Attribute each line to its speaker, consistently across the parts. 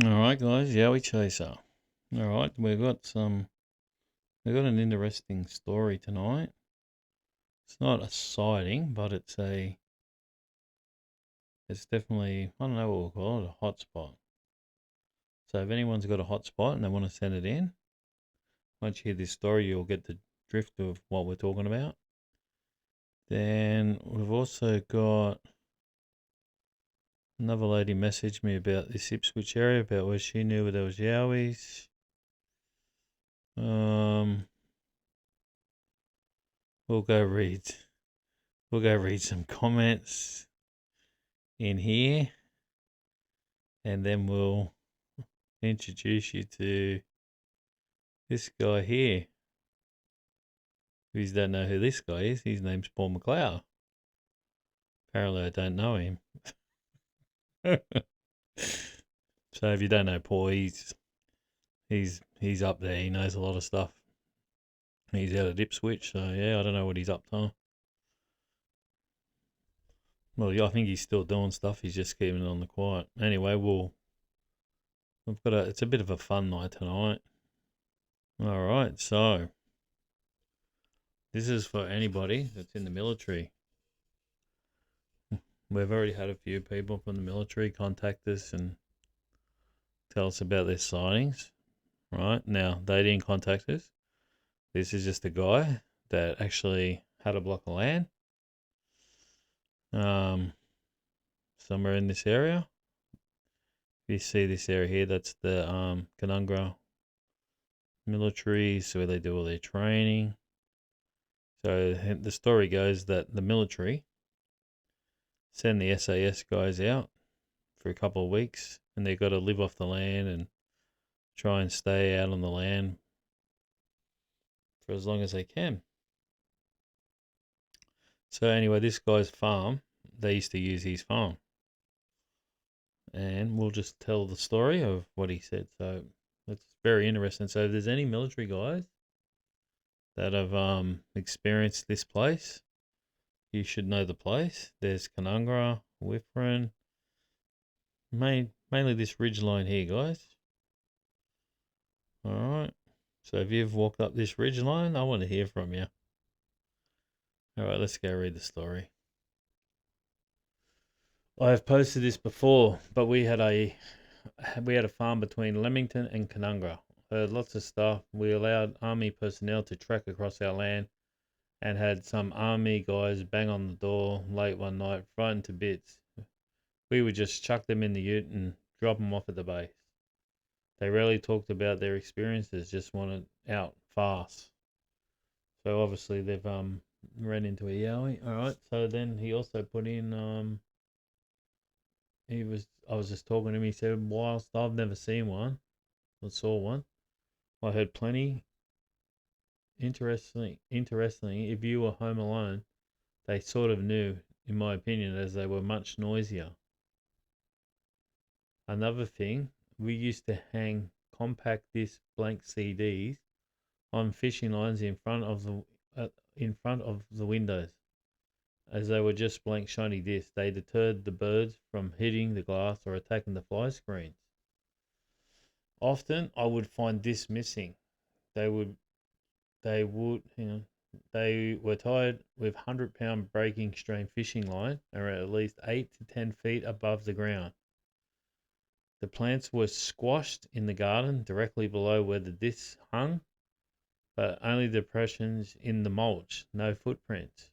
Speaker 1: Alright guys, Yowie Chaser. Alright, we've got an interesting story tonight. It's not a sighting, but it's definitely, I don't know what we'll call it, a hotspot. So if anyone's got a hotspot and they want to send it in, once you hear this story, you'll get the drift of what we're talking about. Then we've also got another lady messaged me about this Ipswich area, about where she knew where there was Yowies. We'll go read some comments in here, and then we'll introduce you to this guy here. If you don't know who this guy is, his name's Paul McLeod. Apparently I don't know him. So if you don't know Paul, he's up there. He knows a lot of stuff. He's out at Ipswich, so yeah, I don't know what he's up to. Well, yeah, I think he's still doing stuff. He's just keeping it on the quiet. Anyway, it's a bit of a fun night tonight. All right, so this is for anybody that's in the military. We've already had a few people from the military contact us and tell us about their sightings. Right now, they didn't contact us. This is just a guy that actually had a block of land somewhere in this area. If you see this area here, that's the Canungra military, so where they do all their training. So the story goes that the military send the SAS guys out for a couple of weeks, and they've got to live off the land and try and stay out on the land for as long as they can. So anyway, this guy's farm, they used to use his farm. And we'll just tell the story of what he said. So it's very interesting. So if there's any military guys that have experienced this place, you should know the place. There's Canungra, Whiffrin, mainly this ridge line here, guys. All right. So if you've walked up this ridge line, I want to hear from you. All right, let's go read the story. I have posted this before, but we had a farm between Leamington and Canungra. Heard lots of stuff. We allowed army personnel to trek across our land and had some army guys bang on the door late one night, frightened to bits. We would just chuck them in the ute and drop them off at the base. They rarely talked about their experiences, just wanted out fast. So obviously they've ran into a Yowie. All right. So then he also put in I was just talking to him. He said, whilst I've never seen one or saw one, I heard plenty. Interestingly, if you were home alone, they sort of knew, in my opinion, as they were much noisier. Another thing, we used to hang compact disc blank CDs on fishing lines in front of the windows, as they were just blank shiny discs. They deterred the birds from hitting the glass or attacking the fly screens. Often, I would find discs missing. They would, they were tied with 100-pound breaking strain fishing line and were at least 8 to 10 feet above the ground. The plants were squashed in the garden directly below where the discs hung, but only depressions in the mulch, no footprints.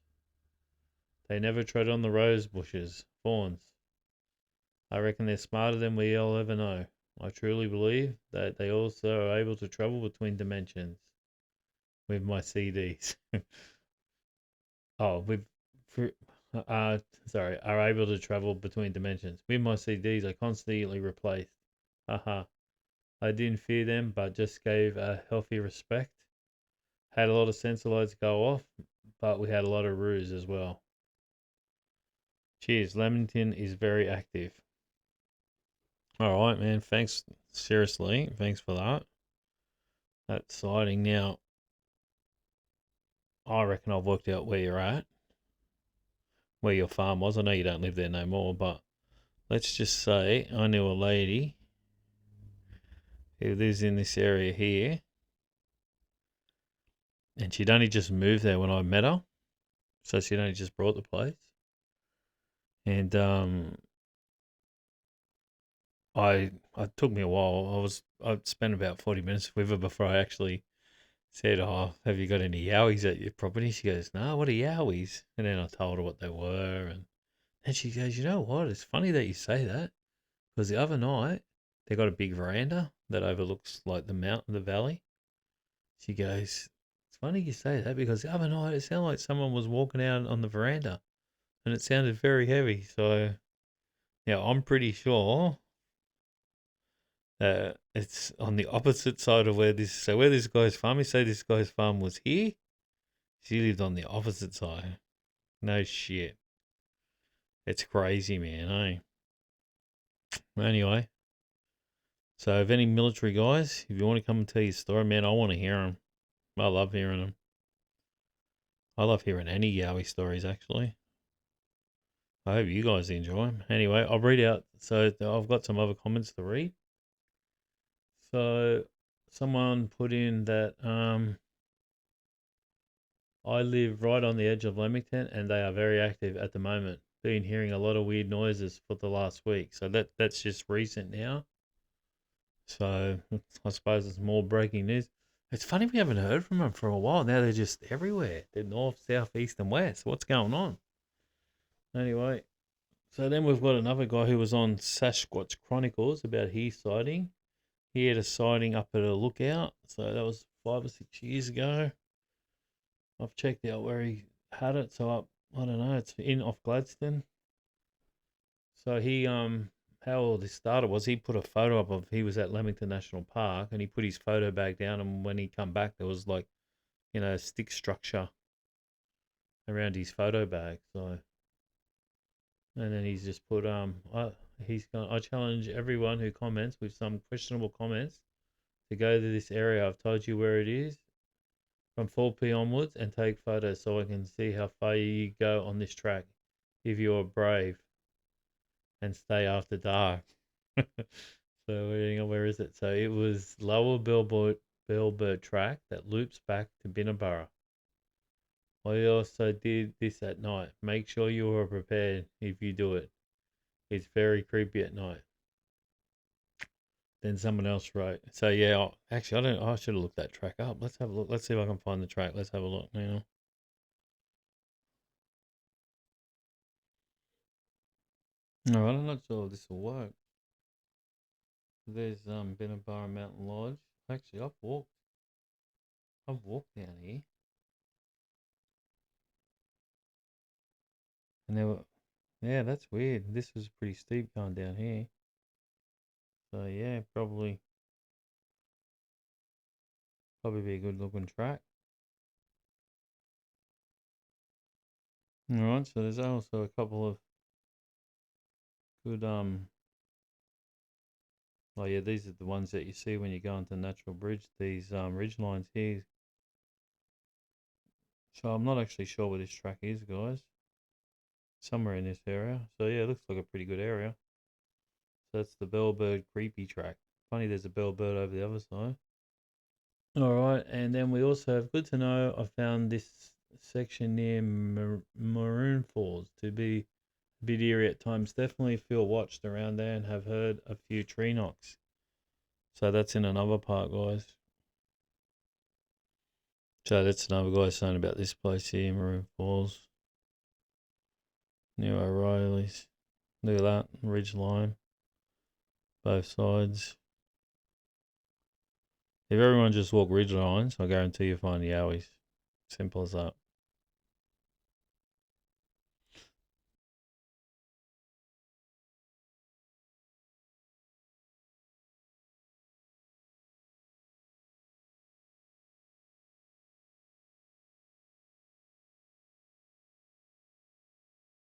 Speaker 1: They never trod on the rose bushes, thorns. I reckon they're smarter than we all ever know. I truly believe that they also are able to travel between dimensions with my CDs. Are able to travel between dimensions. With my CDs, I constantly replaced. Haha. I didn't fear them, but just gave a healthy respect. Had a lot of sensor lights go off, but we had a lot of ruse as well. Cheers. Leamington is very active. All right, man. Thanks. Seriously, thanks for that. That sighting. Now, I reckon I've worked out where you're at, where your farm was. I know you don't live there no more, but let's just say I knew a lady He lives in this area here, and she'd only just moved there when I met her, so she'd only just bought the place. And I it took me a while. I spent about 40 minutes with her before I actually said, "Oh, have you got any yowies at your property?" She goes, "No, what are yowies?" And then I told her what they were, and then she goes, "You know what? It's funny that you say that, because the other night they got a big veranda that overlooks like the mountain, the valley." She goes, "It's funny you say that because the other night it sounded like someone was walking out on the veranda, and it sounded very heavy." So yeah, I'm pretty sure it's on the opposite side of where this. So where this guy's farm is, say this guy's farm was here. She lived on the opposite side. No shit. It's crazy, man, eh? Anyway, so if any military guys, if you want to come and tell your story, man, I want to hear them. I love hearing them. I love hearing any Yowie stories, actually. I hope you guys enjoy them. Anyway, I'll read out. So I've got some other comments to read. So someone put in that I live right on the edge of Leamington, and they are very active at the moment. Been hearing a lot of weird noises for the last week, so that's just recent now. So I suppose it's more breaking news. It's funny we haven't heard from them for a while. Now they're just everywhere. They're north, south, east, and west. What's going on? Anyway, so then we've got another guy who was on Sasquatch Chronicles about his sighting. He had a sighting up at a lookout. So that was 5 or 6 years ago. I've checked out where he had it. So I don't know. It's in off Gladstone. So how all this started was he put a photo up of he was at Leamington National Park and he put his photo bag down, and when he come back there was like, a stick structure around his photo bag. So and then he's just put I challenge everyone who comments with some questionable comments to go to this area. I've told you where it is from 4p onwards and take photos so I can see how far you go on this track if you're brave and stay after dark. So hang on, where is it? So it was Lower Bellbird track that loops back to Binnaburra. I also did this at night. Make sure you are prepared if you do it. It's very creepy at night. Then someone else wrote. So yeah, actually I don't. I should have looked that track up. Let's have a look. Let's see if I can find the track. Let's have a look now. All right, I'm not sure if this will work. There's Binnaburra Mountain Lodge. Actually, I've walked down here, and there were. Yeah, that's weird. This was pretty steep going down here. So yeah, probably be a good looking track. All right, so there's also a couple of good oh yeah, these are the ones that you see when you go into Natural Bridge. These ridge lines here. So I'm not actually sure where this track is, guys. Somewhere in this area. So yeah, it looks like a pretty good area. So that's the Bellbird Creepy track. Funny, there's a Bellbird over the other side. All right, and then we also have good to know. I found this section near Maroon Falls to be a bit eerie at times. Definitely feel watched around there and have heard a few tree knocks. So that's in another part, guys. So that's another guy saying about this place here, Maroon Falls. New O'Reilly's. Look at that ridge line, both sides. If everyone just walk ridge lines, I guarantee you find the Yowies. Simple as that.